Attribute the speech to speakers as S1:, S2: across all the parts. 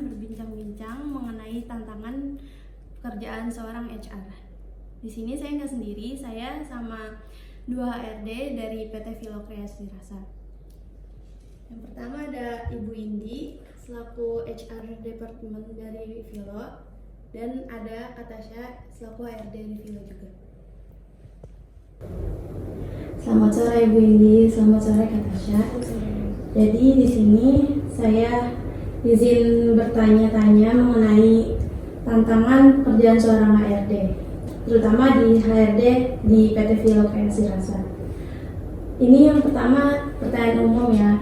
S1: berbincang-bincang mengenai tantangan pekerjaan seorang HR. Di sini saya nggak sendiri, saya sama 2 HRD dari PT Vilo Kreasi Rasa. Yang pertama ada Ibu Indi selaku HR Departemen dari Vilo, dan ada Kak Tasya selaku HRD dari Vilo juga. Selamat sore Ibu Indi, selamat sore Kak Tasya. Jadi di sini saya izin bertanya-tanya mengenai tantangan pekerjaan seorang HRD, terutama di HRD di PT Vilo Kreasi Rasa. Ini yang pertama pertanyaan umum ya.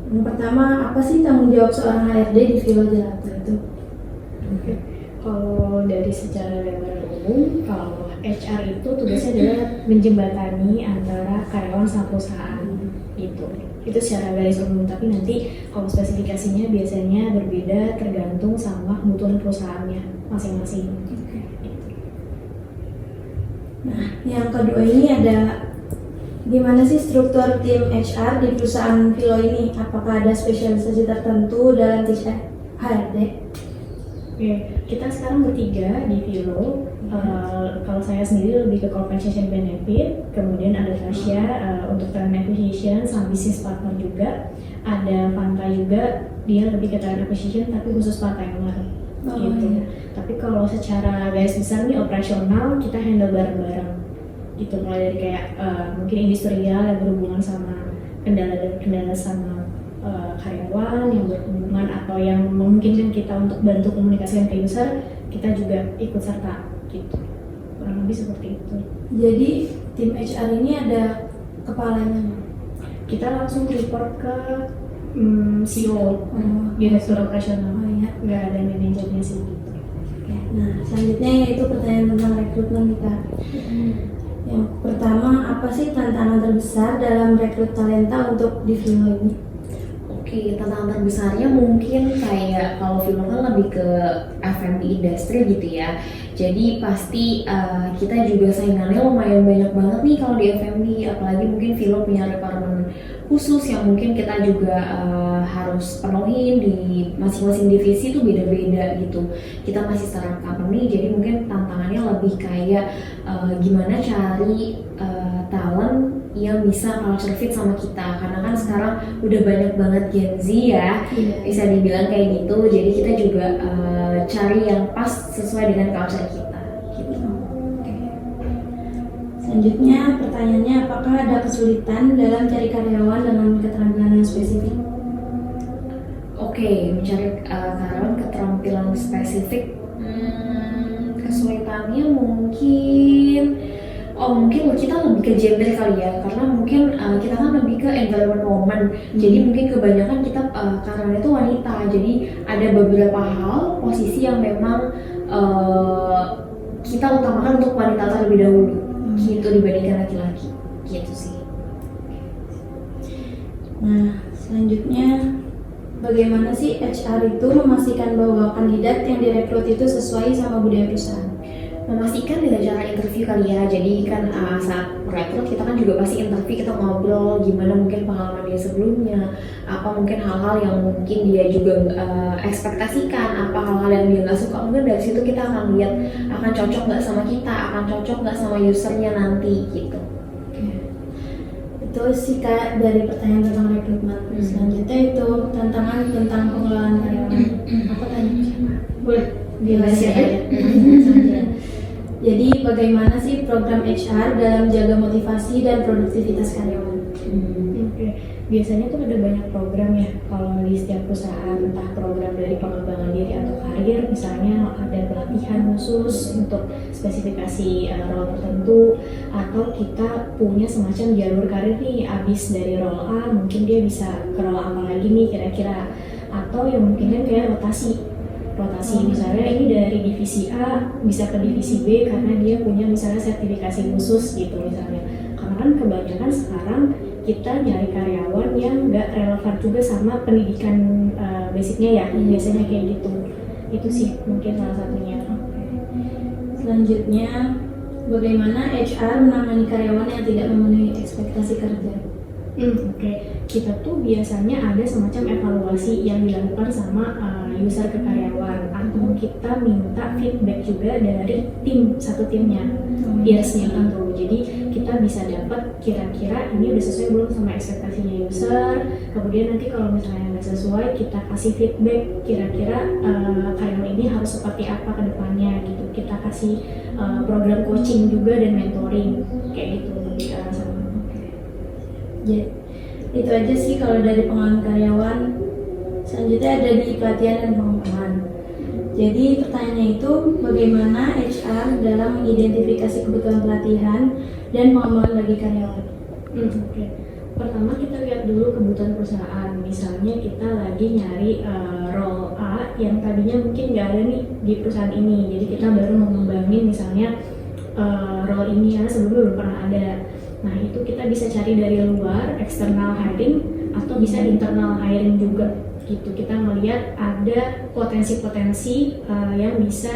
S1: Yang pertama, apa sih tanggung jawab seorang HRD di Vilo Gelato itu?
S2: Oke. Kalau dari secara gambaran umum, kalau HR itu tugasnya adalah menjembatani antara karyawan sama perusahaan itu secara garis umum. Tapi nanti kalau spesifikasinya biasanya berbeda tergantung sama kebutuhan perusahaannya masing-masing.
S1: Nah, yang kedua ini ada gimana sih struktur tim HR di perusahaan Vilo ini? Apakah ada spesialisasi tertentu dalam tim HRD?
S2: Oke, kita sekarang bertiga di Vilo. Kalau saya sendiri lebih ke compensation benefit, kemudian ada Tasya untuk talent acquisition sama business partner juga. Ada Fanta juga, dia lebih ke talent acquisition tapi khusus part-timer gitu. Tapi kalau secara garis besar nih operasional kita handle bareng-bareng gitu, mulai dari kayak mungkin industrial yang berhubungan sama kendala sama karyawan yang berhubungan atau yang memungkinkan kita untuk bantu komunikasi dengan user, kita juga ikut serta gitu, kurang lebih seperti itu.
S1: Jadi tim HR ini ada kepalanya?
S2: Kita langsung report ke CEO, direktur operasional, nggak ada manajernya sih gitu.
S1: Nah, selanjutnya yaitu pertanyaan tentang rekrutmen kita. Yang pertama, apa sih tantangan terbesar dalam rekrut talenta untuk di Vilo ini?
S3: Oke, tantangan terbesarnya mungkin kayak kalau Vilo kan lebih ke F&B industry gitu ya. Jadi pasti kita juga saingannya lumayan banyak banget nih kalau di F&B, apalagi mungkin Vilo punya requirement khusus yang mungkin kita juga harus penuhin di masing-masing divisi itu beda-beda gitu. Kita masih startup company, jadi mungkin tantangannya lebih kayak gimana cari talent yang bisa culture fit sama kita, karena kan sekarang udah banyak banget Gen Z ya, bisa dibilang kayak gitu. Jadi kita juga cari yang pas sesuai dengan culture kita gitu.
S1: Selanjutnya pertanyaannya, apakah ada kesulitan dalam cari karyawan dengan keterampilan yang spesifik?
S3: Oke, mencari karyawan keterampilan spesifik, kesulitannya mungkin kita lebih ke gender kali ya, karena mungkin kita kan lebih ke environment woman. Jadi mungkin kebanyakan kita karyawan itu wanita, jadi ada beberapa hal posisi yang memang kita utamakan untuk wanita terlebih dahulu gitu dibandingkan laki-laki gitu sih.
S1: Nah, selanjutnya bagaimana sih HR itu memastikan bahwa kandidat yang direkrut itu sesuai sama budaya perusahaan?
S3: Memastikan dengan cara interview kali ya. Jadi kan saat merekrut kita kan juga pasti interview, kita ngobrol gimana mungkin pengalaman dia sebelumnya, apa mungkin hal-hal yang mungkin dia juga ekspektasikan, apa hal-hal yang dia nggak suka. Mungkin dari situ kita akan lihat akan cocok nggak sama kita, akan cocok nggak sama usernya nanti gitu.
S1: Itu sih Kak dari pertanyaan tentang rekrutmen. Selanjutnya itu tantangan tentang pengelolaan karyawan. Apa tanya siapa? Boleh
S3: Gimana aja.
S1: Jadi bagaimana sih program HR dalam jaga motivasi dan produktivitas karyawan?
S2: Oke. Biasanya tuh ada banyak program ya kalau di setiap perusahaan, entah program dari pengembangan diri atau karir, misalnya ada pelatihan khusus untuk spesifikasi role tertentu, atau kita punya semacam jalur karir nih, abis dari role A mungkin dia bisa ke role apa lagi nih kira-kira, atau yang mungkin kan kayak rotasi misalnya ini dari divisi A bisa ke divisi B karena dia punya misalnya sertifikasi khusus gitu misalnya. Karena kan kebanyakan sekarang kita nyari karyawan yang nggak relevan juga sama pendidikan basicnya ya, biasanya kayak gitu. Itu sih mungkin salah satunya.
S1: Selanjutnya, bagaimana HR menangani karyawan yang tidak memenuhi ekspektasi kerja?
S2: Oke. Kita tuh biasanya ada semacam evaluasi yang dilakukan sama user ke karyawan, atau kita minta feedback juga dari satu timnya, biasnya gitu. Jadi kita bisa dapat kira-kira ini udah sesuai belum sama ekspektasinya user. Kemudian nanti kalau misalnya nggak sesuai, kita kasih feedback kira-kira karyawan ini harus seperti apa ke depannya gitu. Kita kasih program coaching juga dan mentoring kayak gitu lebih ke arah sana.
S1: Ya, itu aja sih kalau dari pengalaman karyawan. Selanjutnya ada di pelatihan dan pengembangan. Jadi pertanyaannya itu bagaimana HR dalam mengidentifikasi kebutuhan pelatihan dan pengembangan bagi karyawan.
S2: Oke. Pertama kita lihat dulu kebutuhan perusahaan. Misalnya kita lagi nyari role A yang tadinya mungkin nggak ada nih di perusahaan ini. Jadi kita baru mau ngembangin misalnya role ini karena sebelumnya belum pernah ada. Nah itu kita bisa cari dari luar, external hiring, atau bisa internal hiring juga. Gitu kita melihat ada potensi-potensi yang bisa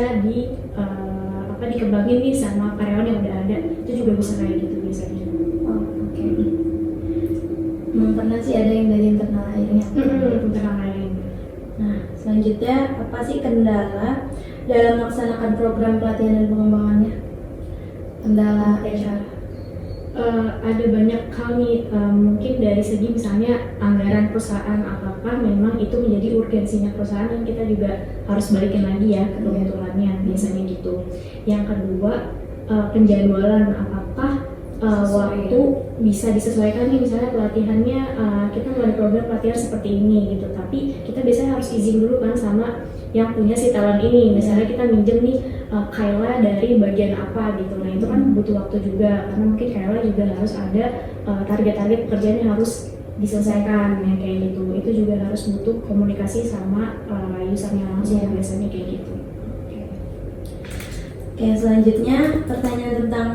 S2: dikembangin nih sama karyawan yang udah ada. Itu juga bisa kayak gitu biasanya.
S1: Oh, oke. Pernah sih ada yang dari internal hiring.
S2: Internal hiring.
S1: Nah, selanjutnya apa sih kendala dalam melaksanakan program pelatihan dan pengembangannya? Kendala HR.
S2: Ada banyak hal nih, mungkin dari segi misalnya anggaran perusahaan, apakah memang itu menjadi urgensinya perusahaan dan kita juga harus balikin lagi ya ke kebutuhannya, biasanya gitu. Yang kedua, penjadwalan, apakah waktu bisa disesuaikan nih, misalnya pelatihannya kita mau ada program pelatihan seperti ini gitu, tapi kita biasanya harus izin dulu kan sama yang punya si talent ini, misalnya kita minjem nih Kayla dari bagian apa gitu. Nah itu kan butuh waktu juga karena mungkin Kayla juga harus ada target-target pekerjaan yang harus diselesaikan ya kayak gitu. Itu juga harus butuh komunikasi sama usernya langsung biasanya kayak gitu.
S1: Oke, selanjutnya pertanyaan tentang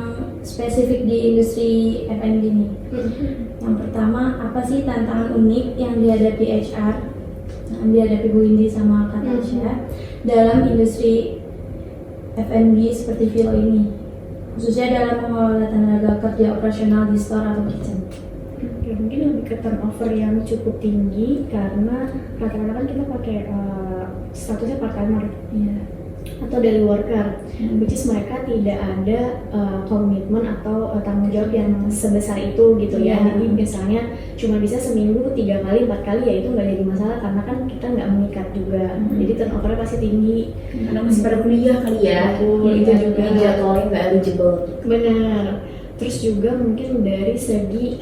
S1: spesifik di industri F&B nih. Yang pertama, apa sih tantangan unik yang dihadapi HR, yang dihadapi Bu Indi sama Kak Tasya dalam industri F&B seperti Vilo ini, khususnya dalam mengelola tenaga kerja operasional di store atau kitchen?
S2: Oke, mungkin lebih ke turnover yang cukup tinggi karena rata-rata kan kita pakai statusnya part timer atau daily worker, which is mereka tidak ada komitmen atau tanggung jawab yang sebesar itu gitu ya. Jadi misalnya cuma bisa seminggu 3 kali 4 kali, ya itu nggak jadi masalah karena kan kita nggak mengikat juga. Jadi turnovernya pasti tinggi
S3: Karena masih pada kuliah kali ya.
S2: itu juga
S3: jadwalnya nggak eligible.
S2: benar. Terus juga mungkin dari segi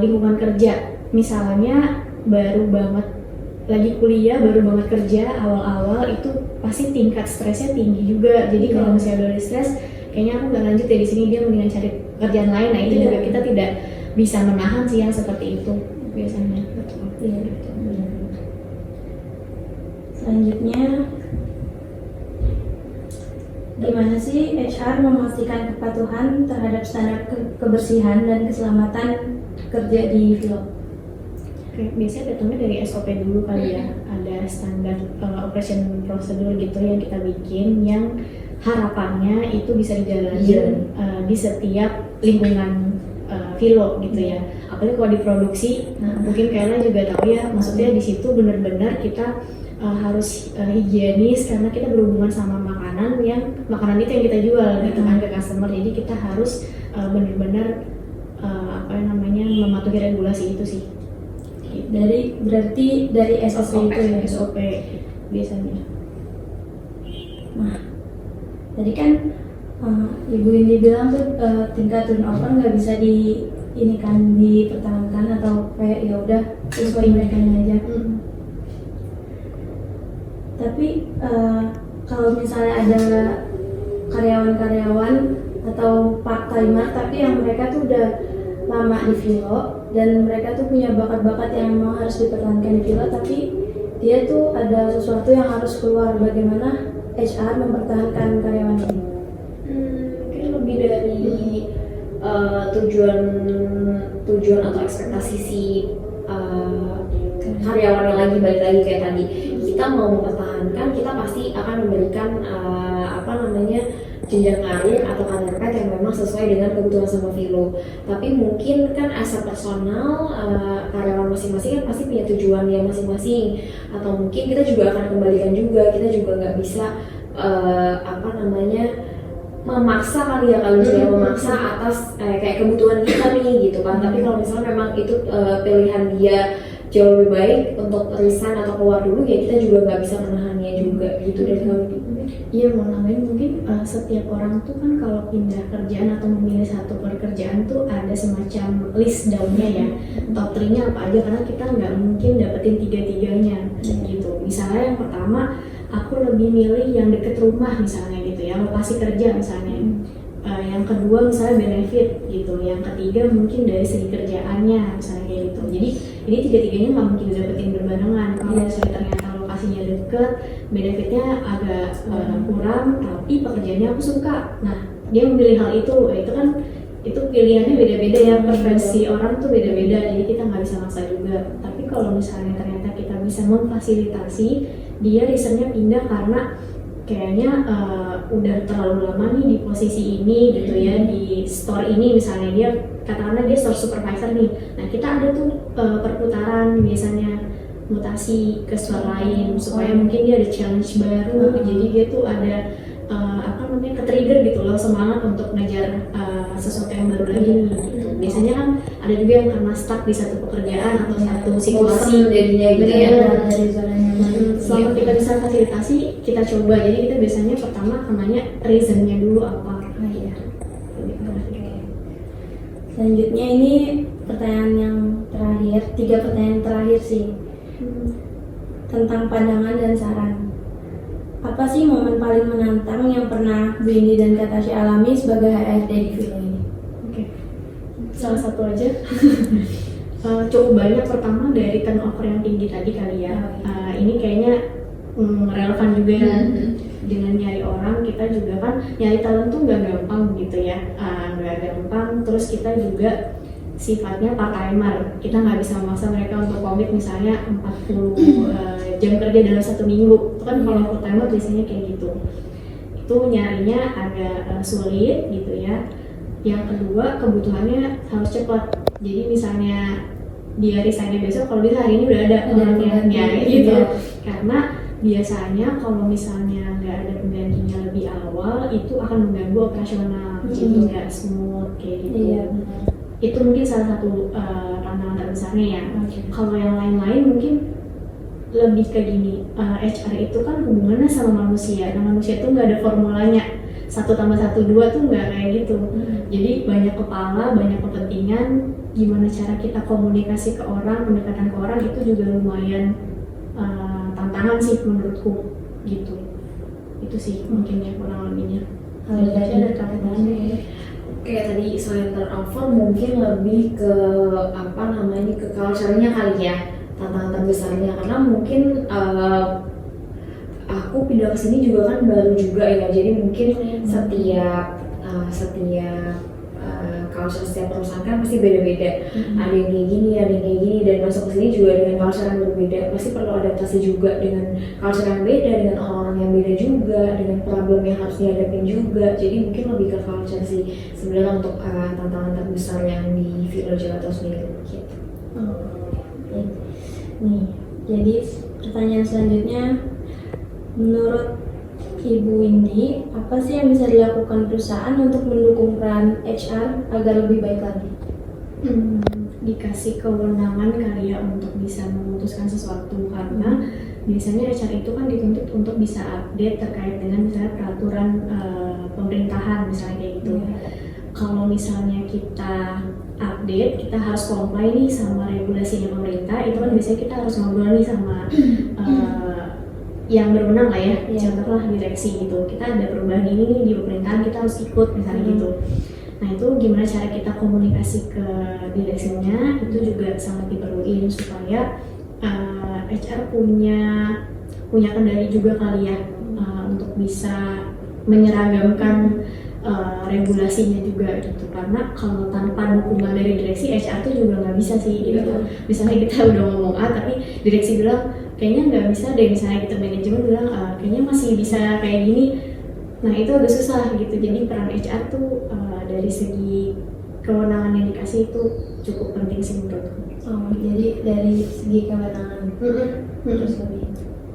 S2: lingkungan kerja, misalnya baru banget lagi kuliah, baru banget kerja awal-awal, itu pasti tingkat stresnya tinggi juga. Jadi kalau misalnya udah stres, kayaknya aku nggak lanjut ya di sini, dia mendingan cari kerjaan lain. Nah itu juga kita tidak bisa menahan sih yang seperti itu biasanya. Betul.
S1: Iya, betul. Selanjutnya, gimana sih HR memastikan kepatuhan terhadap standar kebersihan dan keselamatan kerja di Vilo?
S2: Oke, biasanya datangnya dari SOP dulu kali ya. Ada standar operation procedure gitu yang kita bikin, yang harapannya itu bisa dijalani di setiap lingkungan Vilo gitu ya. Apalagi kalau diproduksi, mungkin kalian juga tahu ya, maksudnya di situ benar-benar kita harus higienis karena kita berhubungan sama makanan itu yang kita jual gitu kan ke customer. Jadi kita harus benar-benar mematuhi regulasi itu sih.
S1: Berarti dari SOP itu ya?
S2: SOP biasanya.
S1: Nah, tadi kan Ibu Indi bilang tuh tingkat turnover nggak bisa dipertahankan atau kayak ya udah sesuai mereka aja. Tapi kalau misalnya ada karyawan-karyawan atau part timer tapi yang mereka tuh udah lama di Vilo dan mereka tuh punya bakat-bakat yang memang harus dipertahankan di Vilo, tapi dia tuh ada sesuatu yang harus keluar, bagaimana HR mempertahankan karyawan ini?
S3: Mungkin lebih dari tujuan atau ekspektasi si karyawan yang lagi balik lagi kayak tadi. Kita mau mempertahankan, kita pasti akan memberikan jenjang karir atau karir path yang memang sesuai dengan kebutuhan sama Vilo. Tapi mungkin kan as a personal karyawan masing-masing kan pasti punya tujuan yang masing-masing, atau mungkin kita juga akan kembalikan juga, kita juga nggak bisa memaksa kali ya, kalau misalnya memaksa atas kayak kebutuhan kita nih gitu kan. Tapi kalau misalnya memang itu pilihan dia jauh lebih baik untuk resign atau keluar dulu, ya kita juga nggak bisa menahannya juga gitu dari kamu.
S2: Iya, mau nambahin mungkin setiap orang tuh kan kalau pindah kerjaan atau memilih satu pekerjaan tuh ada semacam list down-nya ya, top 3-nya apa aja, karena kita nggak mungkin dapetin tiga-tiganya gitu. Misalnya yang pertama, aku lebih milih yang deket rumah misalnya gitu ya, lokasi kerja misalnya. Yang kedua misalnya benefit gitu, yang ketiga mungkin dari segi kerjaannya misalnya kayak gitu. Jadi ini tiga-tiganya nggak mungkin dapetin berbarengan. Kalau misalnya ternyata lokasinya deket, benefitnya agak kurang, tapi pekerjaannya aku suka, nah dia memilih hal itu, itu kan itu pilihannya beda-beda ya, preferensi orang tuh beda-beda, jadi kita nggak bisa maksa juga. Tapi kalau misalnya ternyata kita bisa memfasilitasi dia reasonnya pindah karena kayaknya udah terlalu lama nih di posisi ini gitu ya, di store ini misalnya, dia katakanlah dia store supervisor nih, nah kita ada tuh perputaran biasanya mutasi ke store lain supaya mungkin dia ada challenge baru, jadi dia tuh ada ke-trigger gitu loh, semangat untuk ngejar sesuatu yang baru lagi gitu. Biasanya kan ada juga yang karena stuck di satu pekerjaan atau satu situasi
S3: jadinya gitu ya,
S1: dari zona nyaman.
S2: Selama kita bisa fasilitasi, kita coba. Jadi kita biasanya pertama namanya reasonnya dulu apa.
S1: Selanjutnya ini pertanyaan yang terakhir, 3 pertanyaan terakhir sih, tentang pandangan dan saran. Apa sih momen paling menantang yang pernah Bu Indi dan Kak Tasya alami sebagai HRD di Vilo ini?
S2: Oke, salah satu aja. Cukup banyak. Pertama dari turnover yang tinggi tadi kali ya. Ini kayaknya relevan juga ya. Dengan nyari orang, kita juga kan nyari talent tuh nggak gampang gitu ya, nggak gampang. Terus kita juga sifatnya part-timer, kita nggak bisa memaksa mereka untuk komit misalnya 40 jam kerja dalam 1 minggu. Itu kan kalau part-timer biasanya kayak gitu. Itu nyarinya agak sulit gitu ya. Yang kedua, kebutuhannya harus cepat. Jadi misalnya dia resign besok, kalau bisa hari ini udah ada orangnya gitu. Karena biasanya kalau misalnya nggak ada penggantinya lebih awal, itu akan mengganggu operasional, jadi nggak smooth kayak gitu.
S1: Iya,
S2: itu mungkin salah satu tantangan terbesarnya ya. Kalau yang lain-lain mungkin lebih ke gini, HR itu kan hubungannya sama manusia. Nah, manusia itu nggak ada formulanya 1+1=2 tuh nggak kayak gitu. Jadi banyak kepala, banyak kepentingan. Gimana cara kita komunikasi ke orang, pendekatan ke orang, itu juga lumayan tantangan sih menurutku gitu. Itu sih mungkin ya kurang lebihnya. Kalau tadi ada tambahannya.
S3: Kayak tadi selain turnover mungkin lebih ke ke culture-nya kali ya, tantangan terbesarnya, karena mungkin aku pindah ke sini juga kan baru juga ya, jadi mungkin setiap culture setiap perusahaan kan pasti beda-beda. Ada yang kayak gini, ada yang kayak gini, dan masuk ke sini juga dengan culture yang berbeda, pasti perlu adaptasi juga dengan culture yang beda, dengan orang-orang yang beda juga, dengan problem yang harus dihadapin juga. Jadi mungkin lebih ke culture sih sebenarnya untuk tantangan terbesar yang di Vilo Gelato sendiri gitu.
S1: Nih, jadi pertanyaan selanjutnya, menurut Ibu Windy, apa sih yang bisa dilakukan perusahaan untuk mendukung peran HR agar lebih baik lagi?
S2: Dikasih kewenangan kali ya untuk bisa memutuskan sesuatu, karena biasanya HR itu kan dituntut untuk bisa update terkait dengan misalnya peraturan pemerintahan misalnya kayak gitu. Kalau misalnya kita update, kita harus comply nih sama regulasinya pemerintah, itu kan biasanya kita harus ngobrol nih sama yang berwenang lah ya, contohnya direksi gitu. Kita ada perubahan ini nih di pemerintahan, kita harus ikut misalnya gitu. Nah itu gimana cara kita komunikasi ke direksinya, itu juga sangat diperluin supaya HR punya kendali juga kali ya, untuk bisa menyeragamkan regulasinya juga gitu. Karena kalau tanpa dukungan dari direksi, HR tuh juga nggak bisa sih gitu. Misalnya kita udah ngomong A tapi direksi bilang kayaknya nggak bisa deh, misalnya kita manajemen bilang kayaknya masih bisa kayak gini, Nah itu agak susah gitu. Jadi peran HR tuh dari segi kewenangan yang dikasih itu cukup penting sih menurutku.
S1: Oh, jadi dari segi kewenangan terus lebih.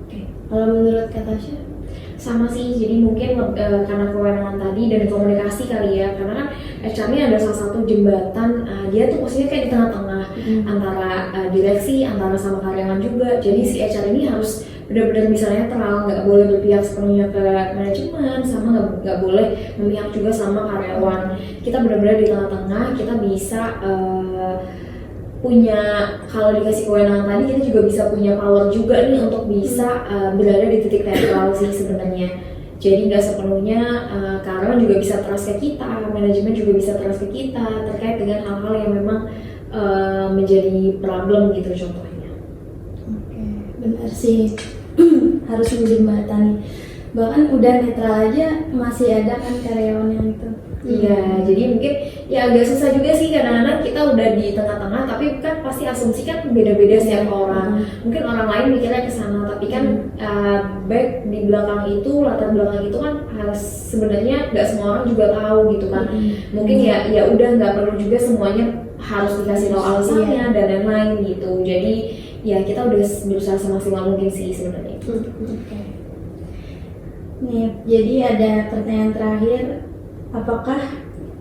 S1: Oke. Kalau menurut Kak Tasya?
S3: Sama sih, jadi mungkin karena kewenangan tadi dan komunikasi kali ya, karena kan HR ini ada salah satu jembatan, dia tuh posisinya kayak di tengah-tengah antara direksi, antara sama karyawan juga. Jadi si HR ini harus benar-benar misalnya netral, nggak boleh berpihak sepenuhnya ke manajemen, sama nggak boleh memihak juga sama karyawan. Kita benar-benar di tengah-tengah, kita bisa punya, kalau dikasih kewenangan tadi kita juga bisa punya power juga nih untuk bisa berada di titik netral sih sebenarnya. Jadi nggak sepenuhnya karyawan juga bisa trust ke kita, manajemen juga bisa trust ke kita terkait dengan hal-hal yang memang menjadi problem gitu contohnya.
S1: Oke, benar sih. Harus menjembatani. Bahkan udah netral aja masih ada kan karyawan yang itu.
S3: Iya, jadi mungkin ya agak susah juga sih kadang-kadang kita udah di tengah-tengah, tapi kan pasti asumsi kan beda-beda setiap orang. Mungkin orang lain mikirnya ke sana, tapi kan back di belakang itu, latar belakang itu kan harus sebenarnya nggak semua orang juga tahu gitu kan. Mungkin ya udah nggak perlu juga semuanya harus dikasih tahu alasannya dan lain-lain gitu. Jadi ya kita udah berusaha semaksimal mungkin sih sebenarnya.
S1: Nih, jadi ada pertanyaan terakhir. Apakah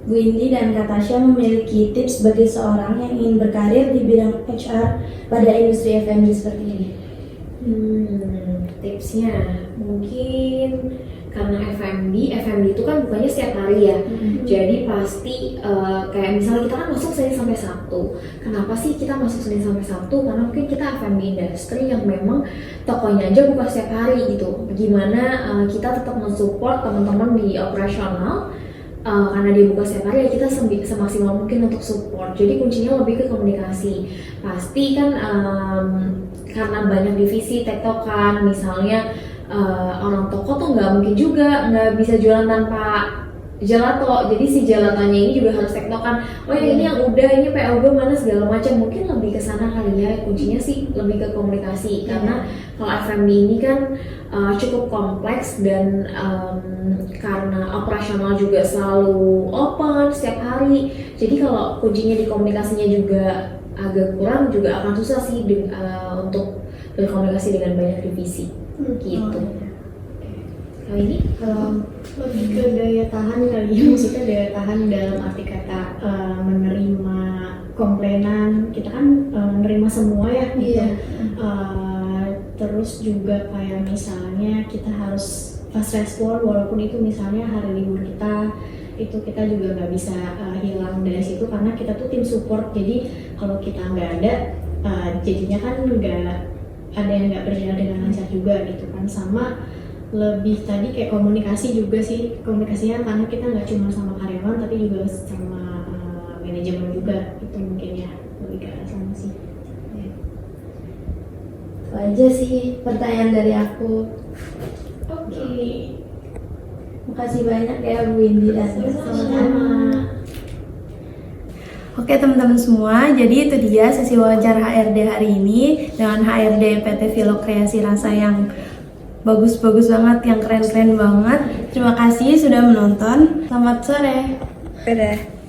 S1: Bu Indi dan Kak Tasya memiliki tips bagi seorang yang ingin berkarir di bidang HR pada industri F&B seperti ini?
S3: Tipsnya mungkin karena F&B itu kan bukannya setiap hari ya. Jadi pasti kayak misalnya kita kan masuk Senin sampai Sabtu. Kenapa sih kita masuk Senin sampai Sabtu? Karena mungkin kita F&B industri yang memang tokonya aja buka setiap hari gitu. Gimana kita tetap mensupport teman-teman di operasional, karena dia buka setiap hari ya kita semaksimal mungkin untuk support. Jadi kuncinya lebih ke komunikasi. Pasti kan karena banyak divisi tektokan, misalnya orang toko tuh nggak mungkin juga nggak bisa jualan tanpa gelato. Jadi si gelatonya ini juga harus tektokan. Oh ya ini yang udah, ini PO gue mana segala macam. Mungkin lebih ke sana kali ya. Kuncinya sih lebih ke komunikasi. Karena kalau F&B ini kan cukup kompleks dan karena operasional juga selalu open setiap hari. Jadi kalau kuncinya di komunikasinya juga agak kurang, juga akan susah sih untuk berkomunikasi dengan banyak divisi gitu. Kalau ini
S2: lebih ke daya tahan kali ya, maksudnya daya tahan dalam arti kata menerima komplainan. Kita kan menerima semua ya gitu. Terus juga kayak misalnya kita harus fast respon walaupun itu misalnya hari libur kita, itu kita juga nggak bisa hilang dari situ karena kita tuh tim support. Jadi kalau kita nggak ada, jadinya kan nggak ada yang nggak berjalan dengan lancar juga gitu kan. Sama lebih tadi kayak komunikasi juga sih, komunikasinya karena kita nggak cuma sama karyawan tapi juga sama manajemen juga, itu mungkin ya lebih ke arah sana sih.
S1: Itu aja sih pertanyaan dari aku.
S2: Oke.
S1: Makasih banyak ya Bu Indi dan
S2: Sama-sama.
S1: Oke teman-teman semua, jadi itu dia sesi wawancara HRD hari ini dengan HRD PT Vilo Kreasi Rasa yang bagus-bagus banget, yang keren-keren banget. Terima kasih sudah menonton. Selamat sore.
S4: Dadah.